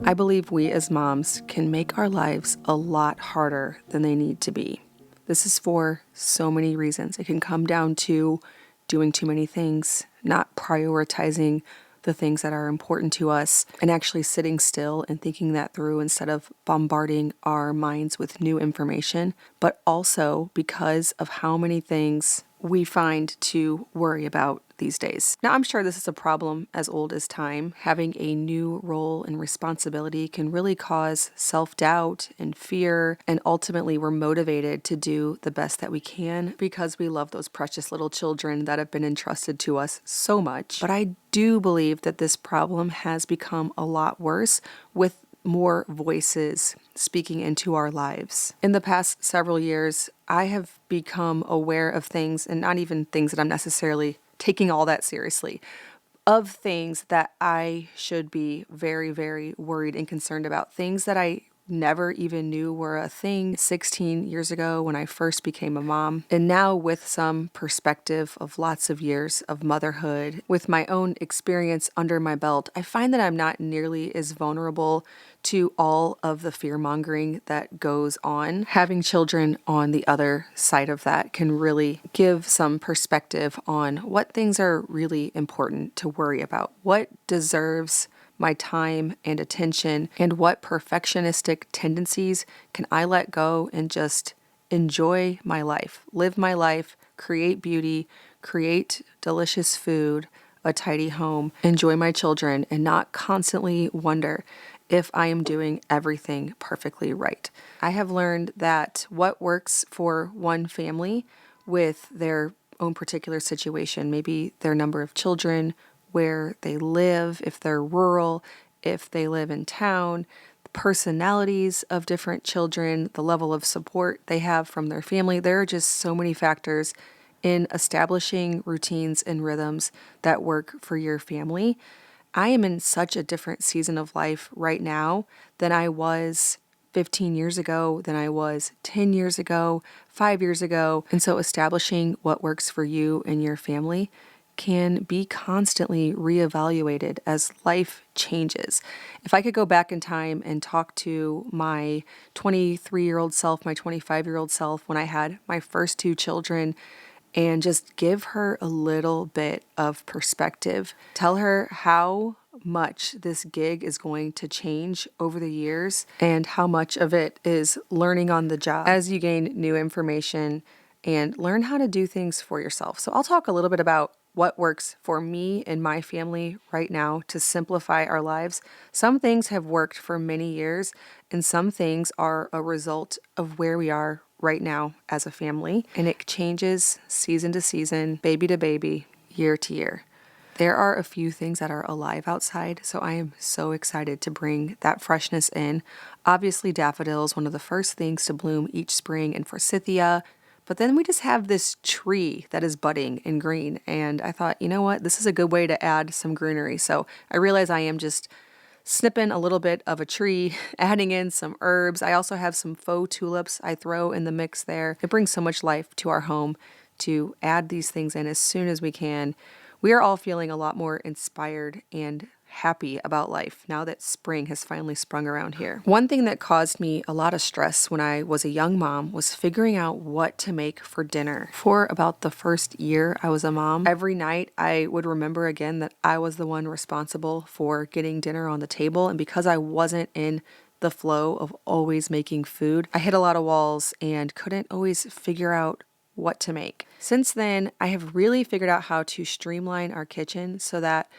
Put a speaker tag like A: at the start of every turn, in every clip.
A: I believe we as moms can make our lives a lot harder than they need to be. This is for so many reasons. It can come down to doing too many things, not prioritizing the things that are important to us, and actually sitting still and thinking that through instead of bombarding our minds with new information, but also because of how many things we find to worry about these days. Now, I'm sure this is a problem as old as time. Having a new role and responsibility can really cause self-doubt and fear, and ultimately we're motivated to do the best that we can because we love those precious little children that have been entrusted to us so much. But I do believe that this problem has become a lot worse with more voices speaking into our lives. In the past several years, I have become aware of things, and not even things that I'm necessarily taking all that seriously, of things that I should be very, very worried and concerned about. Things that I never even knew were a thing 16 years ago when I first became a mom. And now, with some perspective of lots of years of motherhood, with my own experience under my belt, I find that I'm not nearly as vulnerable to all of the fear-mongering that goes on. Having children on the other side of that can really give some perspective on what things are really important to worry about, what deserves my time and attention, and what perfectionistic tendencies can I let go and just enjoy my life, live my life, create beauty, create delicious food, a tidy home, enjoy my children, and not constantly wonder if I am doing everything perfectly right. I have learned that what works for one family with their own particular situation, maybe their number of children, where they live, if they're rural, if they live in town, the personalities of different children, the level of support they have from their family. There are just so many factors in establishing routines and rhythms that work for your family. I am in such a different season of life right now than I was 15 years ago, than I was 10 years ago, 5 years ago. And so establishing what works for you and your family can be constantly reevaluated as life changes. If I could go back in time and talk to my 23-year-old self, my 25-year-old self, when I had my first two children, and just give her a little bit of perspective, tell her how much this gig is going to change over the years and how much of it is learning on the job as you gain new information and learn how to do things for yourself. So I'll talk a little bit about what works for me and my family right now to simplify our lives. Some things have worked for many years, and some things are a result of where we are right now as a family. And it changes season to season, baby to baby, year to year. There are a few things that are alive outside, so I am so excited to bring that freshness in. Obviously, daffodils, one of the first things to bloom each spring, and forsythia. But then we just have this tree that is budding and green. And I thought, you know what? This is a good way to add some greenery. So I realize I am just snipping a little bit of a tree, adding in some herbs. I also have some faux tulips I throw in the mix there. It brings so much life to our home to add these things in as soon as we can. We are all feeling a lot more inspired and happy about life now that spring has finally sprung around here. One thing that caused me a lot of stress when I was a young mom was figuring out what to make for dinner. For about the first year I was a mom, every night I would remember again that I was the one responsible for getting dinner on the table, and because I wasn't in the flow of always making food, I hit a lot of walls and couldn't always figure out what to make. Since then, I have really figured out how to streamline our kitchen so that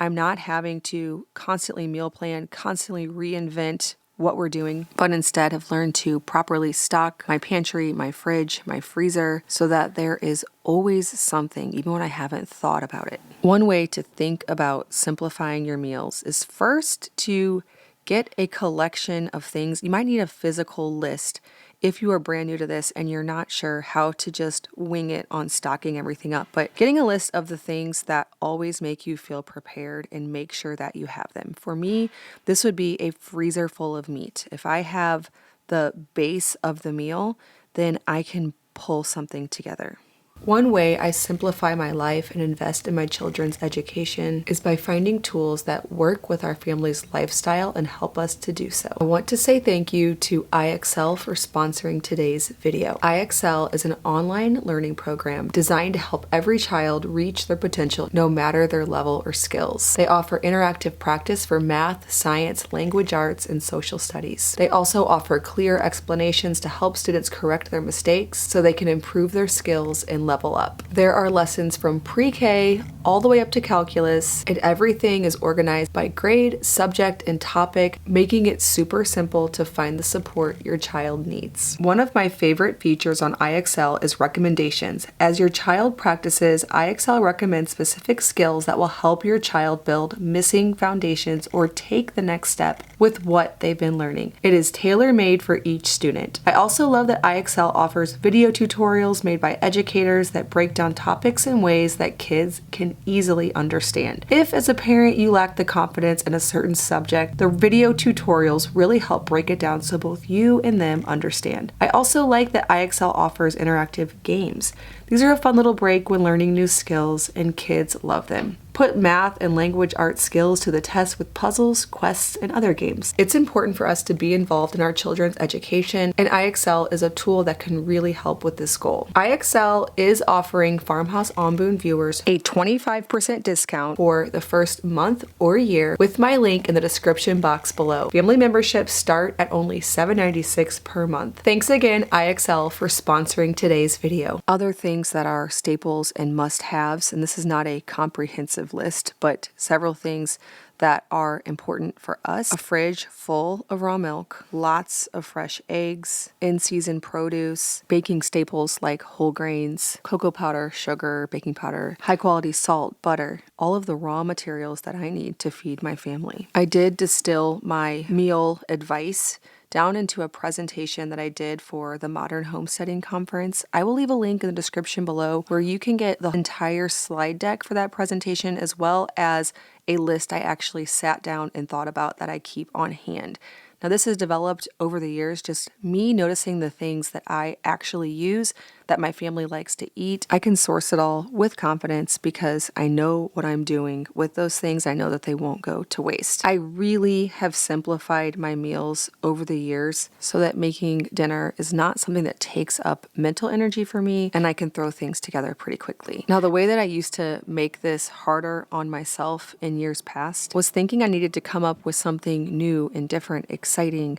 A: I'm not having to constantly meal plan, constantly reinvent what we're doing, but instead have learned to properly stock my pantry, my fridge, my freezer, so that there is always something, even when I haven't thought about it. One way to think about simplifying your meals is first to get a collection of things. You might need a physical list if you are brand new to this and you're not sure how to just wing it on stocking everything up. But getting a list of the things that always make you feel prepared and make sure that you have them. For me, this would be a freezer full of meat. If I have the base of the meal, then I can pull something together. One way I simplify my life and invest in my children's education is by finding tools that work with our family's lifestyle and help us to do so. I want to say thank you to IXL for sponsoring today's video. IXL is an online learning program designed to help every child reach their potential no matter their level or skills. They offer interactive practice for math, science, language arts, and social studies. They also offer clear explanations to help students correct their mistakes so they can improve their skills and level up. There are lessons from pre-K all the way up to calculus, and everything is organized by grade, subject, and topic, making it super simple to find the support your child needs. One of my favorite features on IXL is recommendations. As your child practices, IXL recommends specific skills that will help your child build missing foundations or take the next step with what they've been learning. It is tailor-made for each student. I also love that IXL offers video tutorials made by educators that break down topics in ways that kids can easily understand. If as a parent you lack the confidence in a certain subject, the video tutorials really help break it down so both you and them understand. I also like that IXL offers interactive games. These are a fun little break when learning new skills, and kids love them. Put math and language arts skills to the test with puzzles, quests, and other games. It's important for us to be involved in our children's education, and IXL is a tool that can really help with this goal. IXL is offering Farmhouse on Boone viewers a 25% discount for the first month or year with my link in the description box below. Family memberships start at only $7.96 per month. Thanks again, IXL, for sponsoring today's video. Other things that are staples and must-haves, and this is not a comprehensive list, but several things that are important for us: a fridge full of raw milk, lots of fresh eggs, in-season produce, baking staples like whole grains, cocoa powder, sugar, baking powder, high-quality salt, butter, all of the raw materials that I need to feed my family. I did distill my meal advice down into a presentation that I did for the Modern Homesteading Conference. I will leave a link in the description below where you can get the entire slide deck for that presentation, as well as a list I actually sat down and thought about that I keep on hand. Now, this is developed over the years, just me noticing the things that I actually use that my family likes to eat. I can source it all with confidence because I know what I'm doing with those things. I know that they won't go to waste. I really have simplified my meals over the years so that making dinner is not something that takes up mental energy for me, and I can throw things together pretty quickly. Now, the way that I used to make this harder on myself in years past was thinking I needed to come up with something new and different, exciting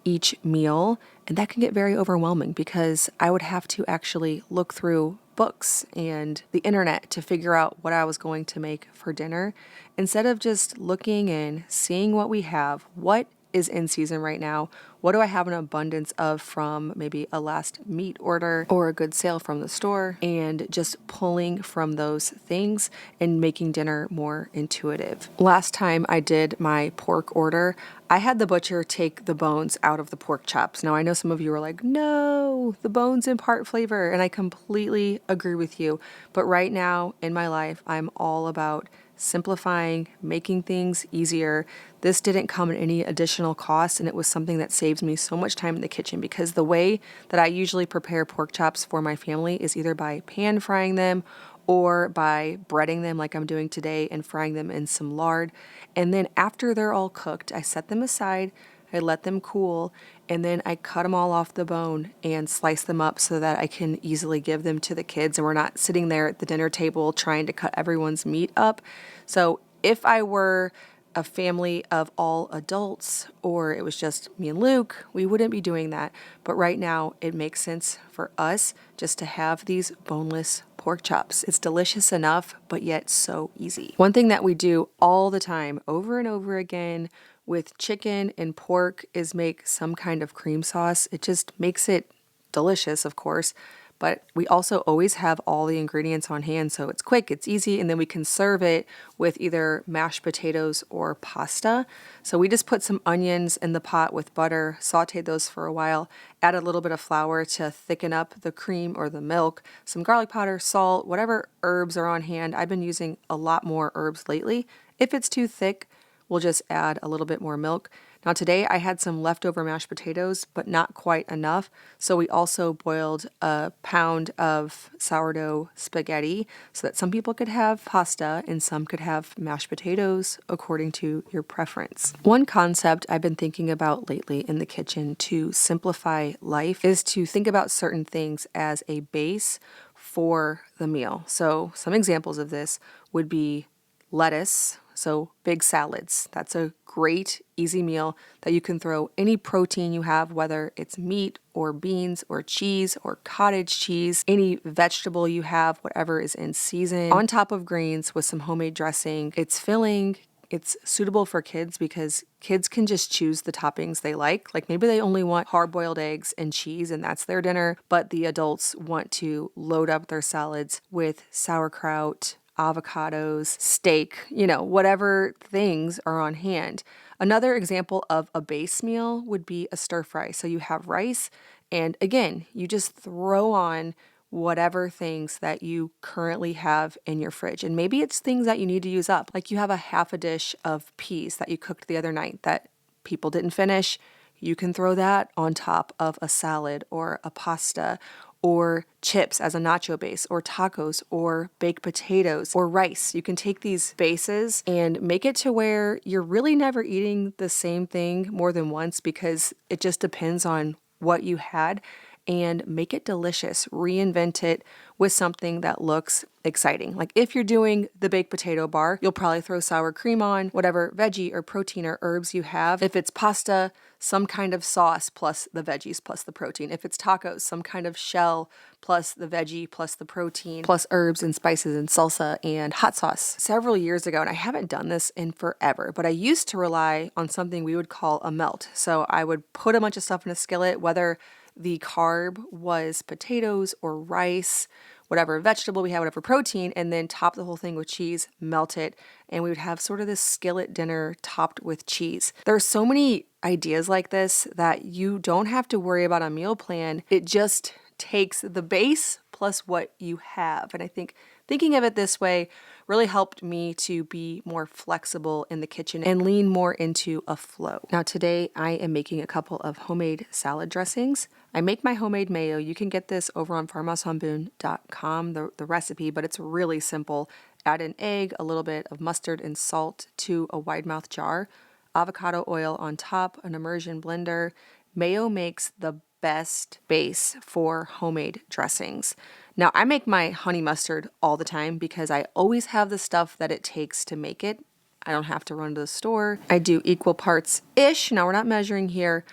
A: each meal, and that can get very overwhelming because I would have to actually look through books and the internet to figure out what I was going to make for dinner, instead of just looking and seeing what we have, what is in season right now, what do I have an abundance of from maybe a last meat order or a good sale from the store, and just pulling from those things and making dinner more intuitive. Last time I did my pork order, I had the butcher take the bones out of the pork chops. Now, I know some of you are like, no, the bones impart flavor, and I completely agree with you. But right now in my life, I'm all about simplifying, making things easier. This didn't come at any additional cost, and it was something that saves me so much time in the kitchen, because the way that I usually prepare pork chops for my family is either by pan frying them or by breading them like I'm doing today and frying them in some lard. And then after they're all cooked, I set them aside, I let them cool, and then I cut them all off the bone and slice them up so that I can easily give them to the kids, and we're not sitting there at the dinner table trying to cut everyone's meat up. So if I were a family of all adults, or it was just me and Luke, we wouldn't be doing that. But right now it makes sense for us just to have these boneless pork chops. It's delicious enough, but yet so easy. One thing that we do all the time, over and over again, with chicken and pork is make some kind of cream sauce. It just makes it delicious, of course, but we also always have all the ingredients on hand, so it's quick, it's easy, and then we can serve it with either mashed potatoes or pasta. So we just put some onions in the pot with butter, sauteed those for a while, add a little bit of flour to thicken up the cream or the milk, some garlic powder, salt, whatever herbs are on hand. I've been using a lot more herbs lately. If it's too thick, we'll just add a little bit more milk. Now today I had some leftover mashed potatoes, but not quite enough. So we also boiled a pound of sourdough spaghetti so that some people could have pasta and some could have mashed potatoes according to your preference. One concept I've been thinking about lately in the kitchen to simplify life is to think about certain things as a base for the meal. So some examples of this would be lettuce, so big salads. That's a great, easy meal that you can throw any protein you have, whether it's meat or beans or cheese or cottage cheese, any vegetable you have, whatever is in season, on top of greens with some homemade dressing. It's filling. It's suitable for kids because kids can just choose the toppings they like. Like maybe they only want hard-boiled eggs and cheese and that's their dinner, but the adults want to load up their salads with sauerkraut, avocados, steak, whatever things are on hand. Another example of a base meal would be a stir fry. So you have rice, and again, you just throw on whatever things that you currently have in your fridge. And maybe it's things that you need to use up. Like you have a half a dish of peas that you cooked the other night that people didn't finish. You can throw that on top of a salad or a pasta or chips as a nacho base, or tacos, or baked potatoes, or rice. You can take these bases and make it to where you're really never eating the same thing more than once because it just depends on what you had, and make it delicious. Reinvent it with something that looks exciting. Like if you're doing the baked potato bar, you'll probably throw sour cream on whatever veggie or protein or herbs you have. If it's pasta, some kind of sauce plus the veggies plus the protein. If it's tacos, some kind of shell plus the veggie plus the protein plus herbs and spices and salsa and hot sauce. Several years ago, and I haven't done this in forever, but I used to rely on something we would call a melt. So I would put a bunch of stuff in a skillet, whether the carb was potatoes or rice, whatever vegetable we had, whatever protein, and then top the whole thing with cheese, melt it, and we would have sort of this skillet dinner topped with cheese. There are so many ideas like this that you don't have to worry about a meal plan. It just takes the base plus what you have. And I think thinking of it this way really helped me to be more flexible in the kitchen and lean more into a flow. Now today I am making a couple of homemade salad dressings. I make my homemade mayo. You can get this over on farmhouseonboone.com, the recipe, but it's really simple. Add an egg, a little bit of mustard and salt to a wide mouth jar, avocado oil on top, an immersion blender. Mayo makes the best base for homemade dressings. Now, I make my honey mustard all the time because I always have the stuff that it takes to make it. I don't have to run to the store. I do equal parts-ish, now we're not measuring here,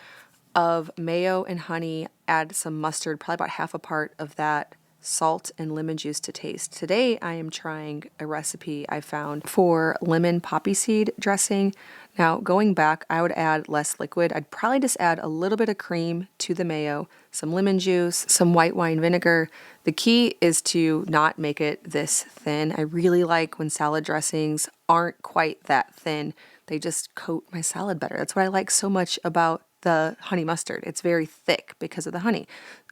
A: of mayo and honey. Add some mustard, probably about half a part of that, salt and lemon juice to taste. Today, I am trying a recipe I found for lemon poppy seed dressing. Now, going back, I would add less liquid. I'd probably just add a little bit of cream to the mayo, some lemon juice, some white wine vinegar. The key is to not make it this thin. I really like when salad dressings aren't quite that thin. They just coat my salad better. That's what I like so much about the honey mustard. It's very thick because of the honey.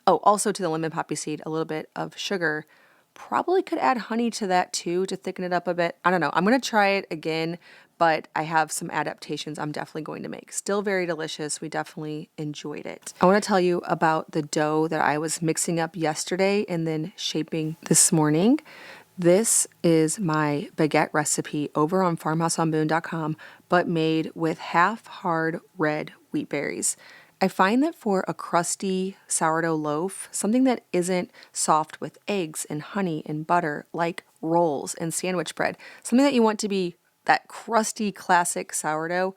A: Oh, also to the lemon poppy seed, a little bit of sugar. Probably could add honey to that too to thicken it up a bit. I don't know. I'm going to try it again, but I have some adaptations I'm definitely going to make. Still very delicious. We definitely enjoyed it. I want to tell you about the dough that I was mixing up yesterday and then shaping this morning. This is my baguette recipe over on farmhouseonboone.com, but made with half hard red wheat berries. I find that for a crusty sourdough loaf, something that isn't soft with eggs and honey and butter, like rolls and sandwich bread, something that you want to be that crusty classic sourdough,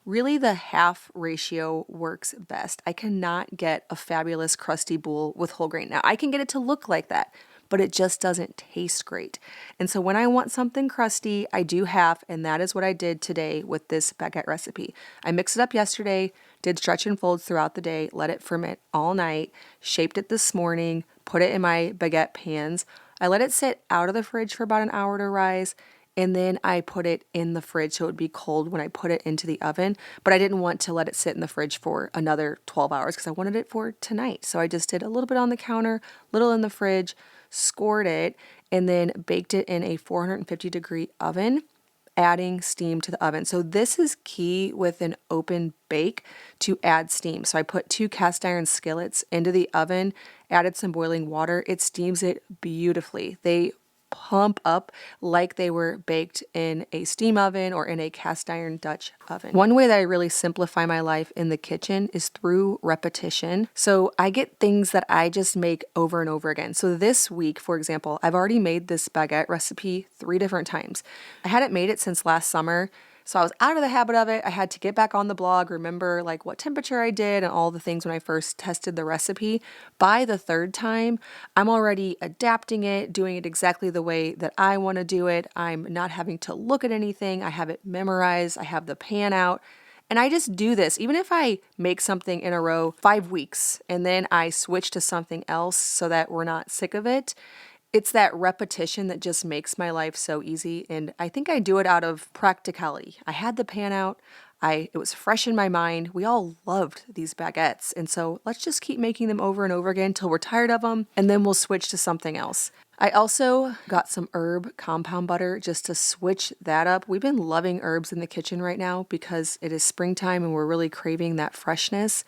A: really the half ratio works best. I cannot get a fabulous crusty boule with whole grain. Now, I can get it to look like that, but it just doesn't taste great. And so when I want something crusty, I do half, and that is what I did today with this baguette recipe. I mixed it up yesterday, did stretch and folds throughout the day, let it ferment all night, shaped it this morning, put it in my baguette pans. I let it sit out of the fridge for about an hour to rise, and then I put it in the fridge so it would be cold when I put it into the oven. But I didn't want to let it sit in the fridge for another 12 hours because I wanted it for tonight. So I just did a little bit on the counter, little in the fridge, scored it, and then baked it in a 450 degree oven adding steam to the oven. So this is key with an open bake to add steam. So I put 2 cast iron skillets into the oven, added some boiling water. It steams it beautifully. They plump up like they were baked in a steam oven or in a cast iron Dutch oven. One way that I really simplify my life in the kitchen is through repetition. So I get things that I just make over and over again. So this week, for example, I've already made this baguette recipe 3 different times. I hadn't made it since last summer. So I was out of the habit of it. I had to get back on the blog, remember like what temperature I did and all the things when I first tested the recipe. By the 3rd time, I'm already adapting it, doing it exactly the way that I want to do it. I'm not having to look at anything. I have it memorized. I have the pan out. And I just do this, even if I make something in a row 5 weeks and then I switch to something else so that we're not sick of it. It's that repetition that just makes my life so easy, and I think I do it out of practicality. I had the pan out, it was fresh in my mind. We all loved these baguettes, and so let's just keep making them over and over again until we're tired of them, and then we'll switch to something else. I also got some herb compound butter just to switch that up. We've been loving herbs in the kitchen right now because it is springtime and we're really craving that freshness.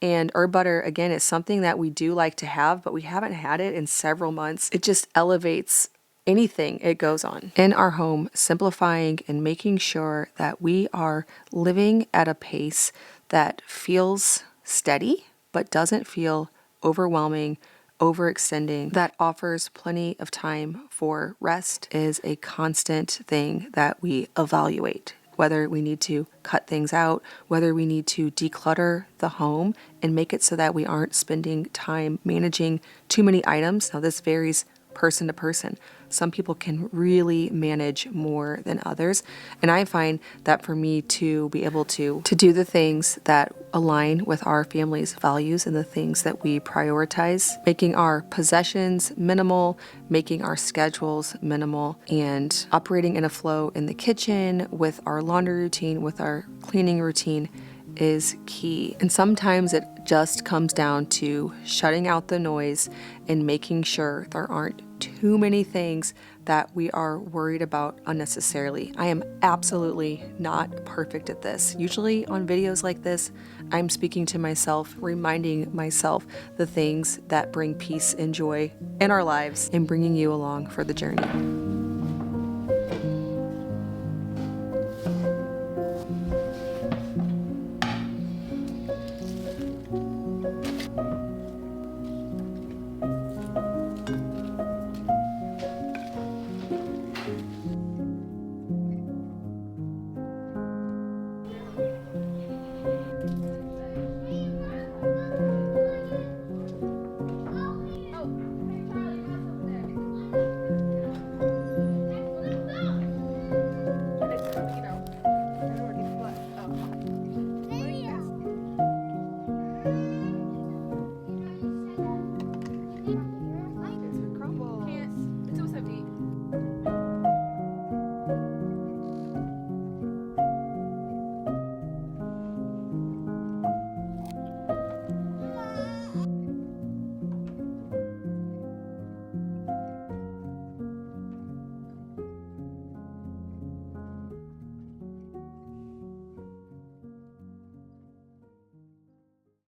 A: And herb butter, again, is something that we do like to have, but we haven't had it in several months. It just elevates anything it goes on in our home, simplifying and making sure that we are living at a pace that feels steady, but doesn't feel overwhelming, overextending, that offers plenty of time for rest is a constant thing that we evaluate. Whether we need to cut things out, whether we need to declutter the home and make it so that we aren't spending time managing too many items. Now, this varies person to person. Some people can really manage more than others. And I find that for me to be able to do the things that align with our family's values and the things that we prioritize, making our possessions minimal, making our schedules minimal, and operating in a flow in the kitchen with our laundry routine, with our cleaning routine is key. And sometimes it just comes down to shutting out the noise and making sure there aren't too many things that we are worried about unnecessarily. I am absolutely not perfect at this. Usually on videos like this, I'm speaking to myself, reminding myself the things that bring peace and joy in our lives and bringing you along for the journey.